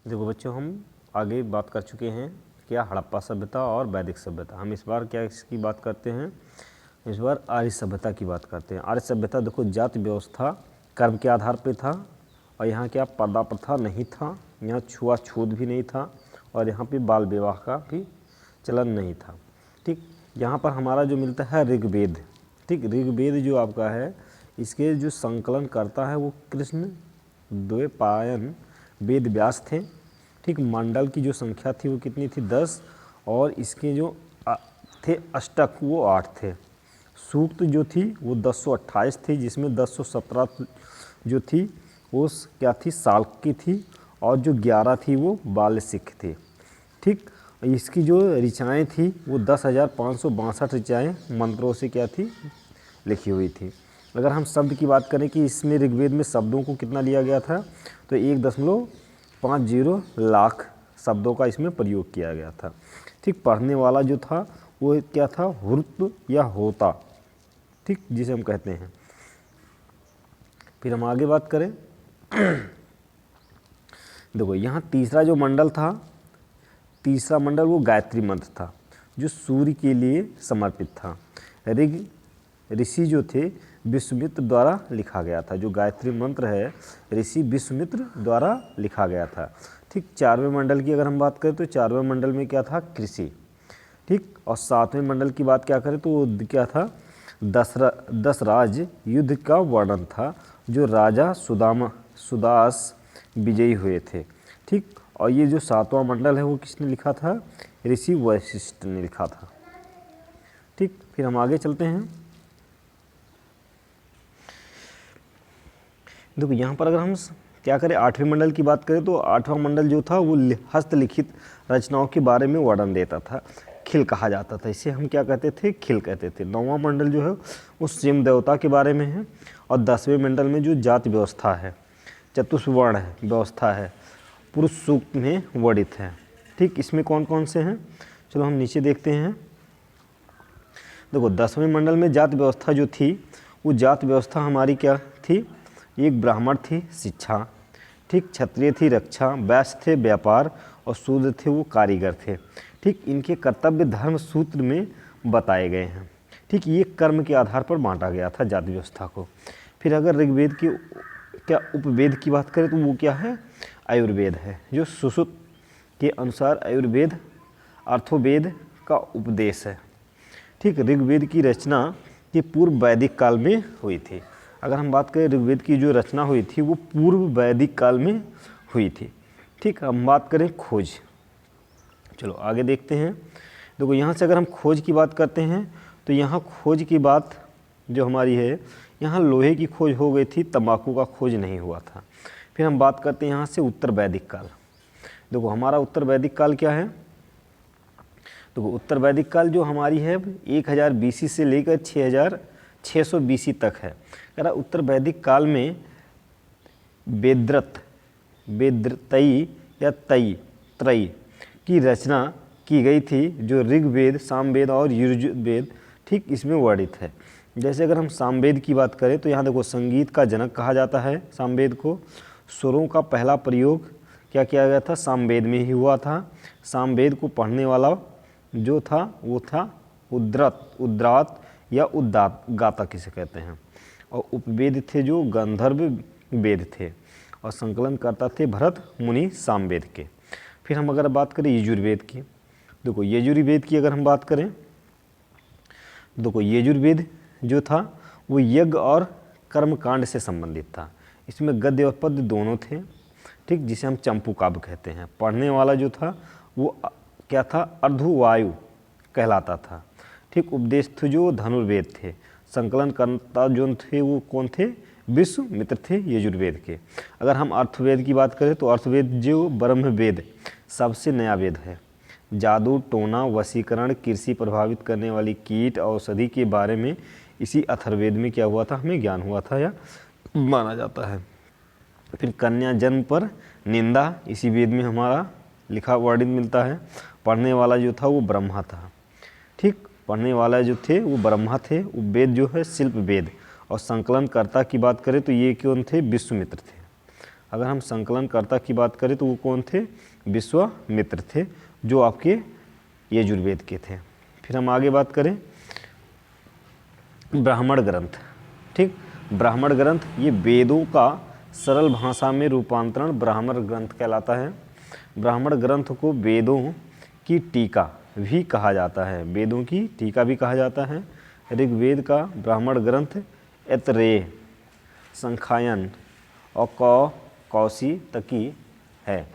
देखो बच्चों, हम आगे बात कर चुके हैं क्या, हड़प्पा सभ्यता और वैदिक सभ्यता। हम इस बार क्या इसकी बात करते हैं, इस बार आर्य सभ्यता की बात करते हैं। आर्य सभ्यता देखो जाति व्यवस्था कर्म के आधार पे था, और यहाँ क्या पर्दा प्रथा नहीं था, यहाँ छुआछूत भी नहीं था, और यहाँ पे बाल विवाह का भी चलन नहीं था। ठीक, यहाँ पर हमारा जो मिलता है ऋग्वेद। ठीक, ऋग्वेद जो आपका है, इसके जो संकलन करता है वो कृष्ण द्वैपायन वेद व्यास थे। ठीक, मंडल की जो संख्या थी वो कितनी थी, 10, और इसके जो थे अष्टक वो 8 थे। सूक्त जो थी वो 1028 थी, जिसमें 1017 जो थी वो क्या थी, साल्क की थी, और जो 11 थी वो बालसिक थे। ठीक, इसकी जो ऋचाएँ थी वो 10,562 ऋचाएँ मंत्रों से क्या थी, लिखी हुई थी। अगर हम शब्द की बात करें कि इसमें ऋग्वेद में शब्दों को कितना लिया गया था, तो 1.50 लाख शब्दों का इसमें प्रयोग किया गया था। ठीक, पढ़ने वाला जो था वो क्या था, हुर्त या होता, ठीक, जिसे हम कहते हैं। फिर हम आगे बात करें देखो यहाँ तीसरा जो मंडल था, तीसरा मंडल वो गायत्री मंत्र था, जो सूर्य के लिए समर्पित था। ऋग ऋषि जो थे विश्वामित्र द्वारा लिखा गया था। जो गायत्री मंत्र है ऋषि विश्वामित्र द्वारा लिखा गया था। ठीक, 4वें मंडल की अगर हम बात करें तो 4वें मंडल में क्या था, कृषि। ठीक, और 7वें मंडल की बात क्या करें तो वो क्या था, दशराज युद्ध का वर्णन था, जो राजा सुदास विजयी हुए थे। ठीक, और ये जो 7वां मंडल है वो किसने लिखा था, ऋषि वशिष्ठ ने लिखा था। ठीक, फिर हम आगे चलते हैं। देखो यहाँ पर अगर हम क्या करें, 8वें मंडल की बात करें तो 8वां मंडल जो था वो हस्तलिखित रचनाओं के बारे में वर्णन देता था। खिल कहा जाता था, इसे हम क्या कहते थे, खिल कहते थे। 9वां मंडल जो है वो स्वयं देवता के बारे में है, और 10वें मंडल में जो जाति व्यवस्था है, चतुष्वर्ण है व्यवस्था है, पुरुष सूक्त में वर्णित है। ठीक, इसमें कौन कौन से हैं, चलो हम नीचे देखते हैं। देखो 10वें मंडल में जाति व्यवस्था जो थी, वो जाति व्यवस्था हमारी क्या थी, एक ब्राह्मण थी शिक्षा, ठीक, क्षत्रिय थी रक्षा, वैश्य थे व्यापार, और शूद्र थे वो कारीगर थे। ठीक, इनके कर्तव्य धर्म सूत्र में बताए गए हैं। ठीक, ये कर्म के आधार पर बांटा गया था जाति व्यवस्था को। फिर अगर ऋग्वेद की क्या उपवेद की बात करें तो वो क्या है, आयुर्वेद है, जो सुश्रुत के अनुसार आयुर्वेद अर्थोवेद का उपदेश है। ठीक, ऋग्वेद की रचना के पूर्व वैदिक काल में हुई थी। अगर हम बात करें ऋग्वेद की जो रचना हुई थी वो पूर्व वैदिक काल में हुई थी। ठीक, हम बात करें खोज, चलो आगे देखते हैं। देखो यहाँ से अगर हम खोज की बात करते हैं तो यहाँ खोज की बात जो हमारी है, यहाँ लोहे की खोज हो गई थी, तंबाकू का खोज नहीं हुआ था। फिर हम बात करते हैं यहाँ से उत्तर वैदिक काल। देखो हमारा उत्तर वैदिक काल क्या है, तो उत्तर वैदिक काल जो हमारी है 1000 BC से लेकर 6600 BC तक है। कह रहा उत्तर वैदिक काल में वेदत्रयी या त्रयी की रचना की गई थी, जो ऋग्वेद, सामवेद और यजुर्वेद ठीक इसमें वर्णित है। जैसे अगर हम सामवेद की बात करें तो यहाँ देखो संगीत का जनक कहा जाता है सामवेद को। स्वरों का पहला प्रयोग क्या किया गया था, सामवेद में ही हुआ था। सामवेद को पढ़ने वाला जो था वो था उद्रात या उद्दात गाता किसे कहते हैं, और उपवेद थे जो गंधर्व वेद थे, और संकलन करता थे भरत मुनि सामवेद के। फिर हम अगर बात करें यजुर्वेद की, देखो यजुर्वेद की अगर हम बात करें, देखो यजुर्वेद जो था वो यज्ञ और कर्मकांड से संबंधित था। इसमें गद्य और पद्य दोनों थे। ठीक, जिसे हम चंपू काव्य कहते हैं। पढ़ने वाला जो था वो क्या था, अर्धवायु कहलाता था। ठीक, उपदेश थे जो धनुर्वेद थे। संकलन करता जो थे वो कौन थे, विश्वामित्र थे यजुर्वेद के। अगर हम अर्थवेद की बात करें तो अर्थवेद जो ब्रह्मवेद सबसे नया वेद है। जादू टोना वशीकरण कृषि प्रभावित करने वाली कीट औषधि के बारे में इसी अथर्ववेद में क्या हुआ था, हमें ज्ञान हुआ था या माना जाता है। फिर कन्या जन्म पर निंदा इसी वेद में हमारा लिखा वर्णित मिलता है। पढ़ने वाला जो था वो ब्रह्मा था। ठीक, पढ़ने वाला जो थे वो ब्रह्मा थे। उपवेद जो है शिल्प वेद, और संकलन कर्ता की बात करें तो ये कौन थे, विश्वामित्र थे। अगर हम संकलनकर्ता की बात करें तो वो कौन थे? विश्वामित्र थे, जो आपके यजुर्वेद के थे। फिर हम आगे बात करें ब्राह्मण ग्रंथ। ठीक, ब्राह्मण ग्रंथ ये वेदों का सरल भाषा में रूपांतरण ब्राह्मण ग्रंथ कहलाता है। ब्राह्मण ग्रंथ को वेदों की टीका भी कहा जाता है, वेदों की टीका भी कहा जाता है। ऋग्वेद का ब्राह्मण ग्रंथ ऐतरेय, संख्यायन और कौशितकी है।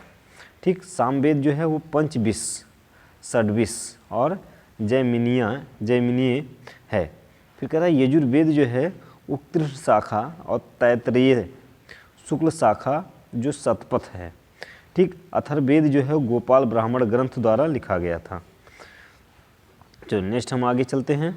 ठीक, सामवेद जो है वो पंचविश, षड्विश और जैमिनीय है। फिर कह रहा है यजुर्वेद जो है वो कृष्ण शाखा और तैत्तरीय शुक्ल शाखा जो शतपथ है। ठीक, अथर्ववेद जो है गोपाल ब्राह्मण ग्रंथ द्वारा लिखा गया था। चलो नेक्स्ट हम आगे चलते हैं।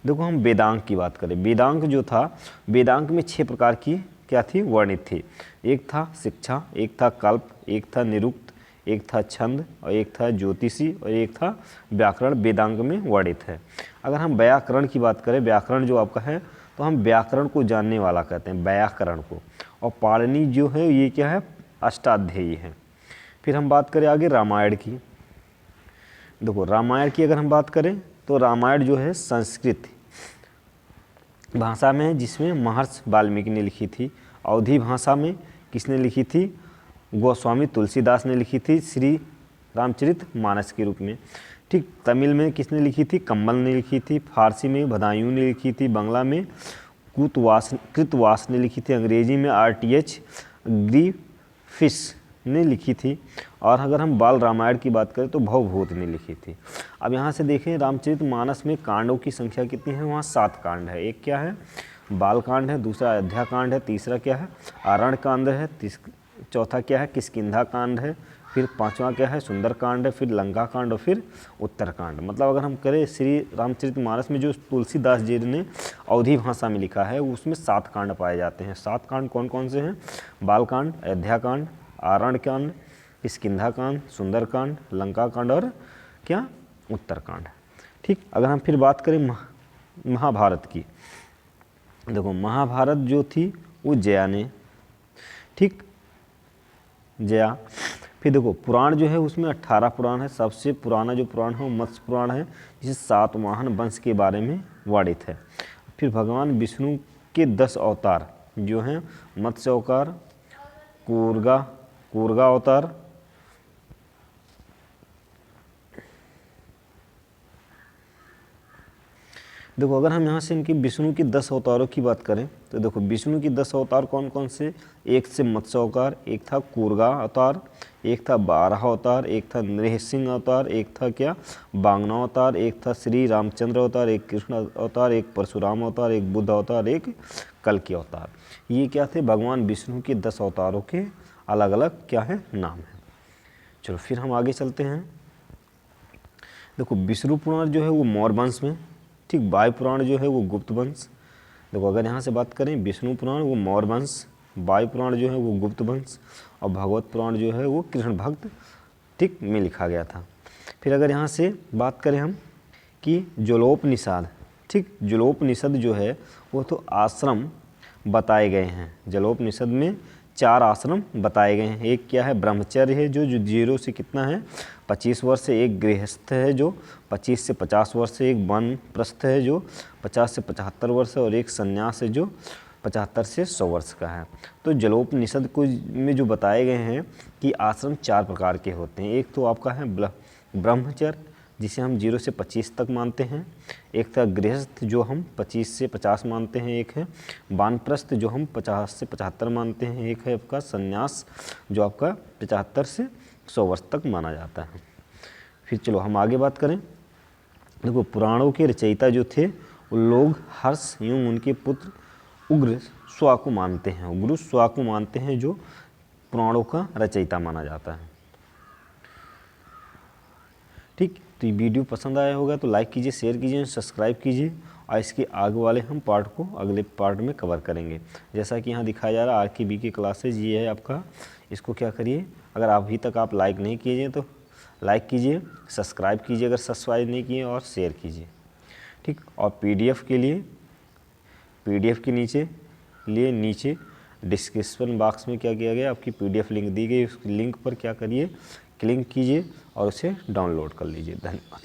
देखो हम वेदांग की बात करें। वेदांग जो था, वेदांग में 6 प्रकार की क्या थी? वर्णित थी। एक था शिक्षा, एक था कल्प, एक था निरुक्त, एक था छंद और एक था ज्योतिषी और एक था व्याकरण वेदांग में वर्णित है। अगर हम व्याकरण की बात करें, व्याकरण जो आपका है तो हम व्याकरण को जानने वाला कहते हैं, व्याकरण को। और पाणिनि जो है ये क्या है? अष्टाध्यायी है। फिर हम बात करें आगे रामायण की। देखो रामायण की अगर हम बात करें तो रामायण जो है संस्कृत भाषा में है, जिसमें महर्षि वाल्मीकि ने लिखी थी। अवधी भाषा में किसने लिखी थी? गोस्वामी तुलसीदास ने लिखी थी, श्री रामचरित मानस के रूप में। ठीक, तमिल में किसने लिखी थी? कम्बल ने लिखी थी। फारसी में बदायूं ने लिखी थी। बांग्ला में कृतवास ने लिखी थी। अंग्रेजी में RTH ग्रिफिस ने लिखी थी। और अगर हम बाल रामायण की बात करें तो भवभूत ने लिखी थी। अब यहाँ से देखें रामचरित मानस में कांडों की संख्या कितनी है? वहाँ 7 कांड है। एक क्या है? बाल कांड है, दूसरा अयोध्या कांड है, तीसरा क्या है? आरण्य कांड है, चौथा क्या है? किष्किंधा कांड है, फिर 5वां क्या है? सुंदर कांड है, फिर लंका कांड और फिर उत्तर कांड। मतलब अगर हम करें श्री रामचरित मानस में जो तुलसीदास जी ने अवधी भाषा में लिखा है उसमें 7 कांड पाए जाते हैं। 7 कांड कौन कौन से हैं? बाल कांड, अयोध्या कांड, आरण्य कांड, किष्किंधा कांड, सुंदर कांड, लंका कांड और क्या? उत्तर कांड। ठीक, अगर हम फिर बात करें महाभारत की। देखो महाभारत जो थी वो जया ने, ठीक, जया। फिर देखो पुराण जो है उसमें 18 पुराण है। सबसे पुराना जो पुराण है वो मत्स्य पुराण है, जिसे सातवाहन वंश के बारे में वर्णित है। फिर भगवान विष्णु के 10 अवतार जो हैं, मत्स्य अवतार, कूर्गा अवतार, देखो अगर हम यहाँ से इनकी विष्णु की 10 अवतारों की बात करें तो देखो विष्णु की 10 अवतार कौन कौन से? एक से मत्स्य अवतार, एक था कूर्गा अवतार, एक था बारह अवतार, एक था नृसिंह अवतार, एक था क्या? बांगना अवतार, एक था श्री रामचंद्र अवतार, एक कृष्ण अवतार, एक परशुराम अवतार, एक बुद्ध अवतार, एक कल्कि अवतार। ये क्या थे? भगवान विष्णु के 10 अवतारों के अलग अलग क्या है? नाम है। चलो फिर हम आगे चलते हैं। देखो विष्णु पुराण जो है वो मौर्य वंश में, ठीक, वायु पुराण जो है वो गुप्त वंश। देखो अगर यहाँ से बात करें विष्णु पुराण वो मौर्य वंश, वायु पुराण जो है वो गुप्त वंश और भागवत पुराण जो है वो कृष्ण भक्त, ठीक, में लिखा गया था। फिर अगर यहाँ से बात करें हम कि जलोपनिषद, ठीक, जलोपनिषद जो है वो तो आश्रम बताए गए हैं। जलोपनिषद में 4 आश्रम बताए गए हैं। एक क्या है? ब्रह्मचर्य है जो 0 से कितना है? 25 वर्ष से, एक गृहस्थ है जो 25 से 50 वर्ष से, एक वानप्रस्थ है जो 50 से 75 वर्ष है और एक संन्यास है जो 75 से 100 वर्ष का है। तो जलोपनिषद को में जो बताए गए हैं कि आश्रम 4 प्रकार के होते हैं। एक तो आपका है ब्रह्मचर्य जिसे हम 0 से 25 तक मानते हैं, एक था गृहस्थ जो हम 25 से 50 मानते हैं, एक है वानप्रस्थ जो हम 50 से 75 मानते हैं, एक है आपका संन्यास जो आपका 75 से 100 वर्ष तक माना जाता है। फिर चलो हम आगे बात करें। देखो पुराणों के रचयिता जो थे वो लोग हर्ष एवं उनके पुत्र उग्र स्वा को मानते हैं। उग्र स्वा को मानते हैं जो पुराणों का रचयिता माना जाता है। ठीक, तो ये वीडियो पसंद आया होगा तो लाइक कीजिए, शेयर कीजिए, सब्सक्राइब कीजिए और इसके आगे वाले हम पार्ट को अगले पार्ट में कवर करेंगे। जैसा कि यहाँ दिखाया जा रहा है RKB की क्लासेज, ये है आपका। इसको क्या करिए, अगर अभी तक आप लाइक नहीं कीजिए तो लाइक कीजिए, सब्सक्राइब कीजिए अगर सब्सक्राइब नहीं किए, और शेयर कीजिए। ठीक, और PDF के लिए PDF के नीचे डिस्क्रिप्शन बॉक्स में क्या किया गया, आपकी PDF लिंक दी गई, उस लिंक पर क्या करिए, क्लिक कीजिए और उसे डाउनलोड कर लीजिए। धन्यवाद।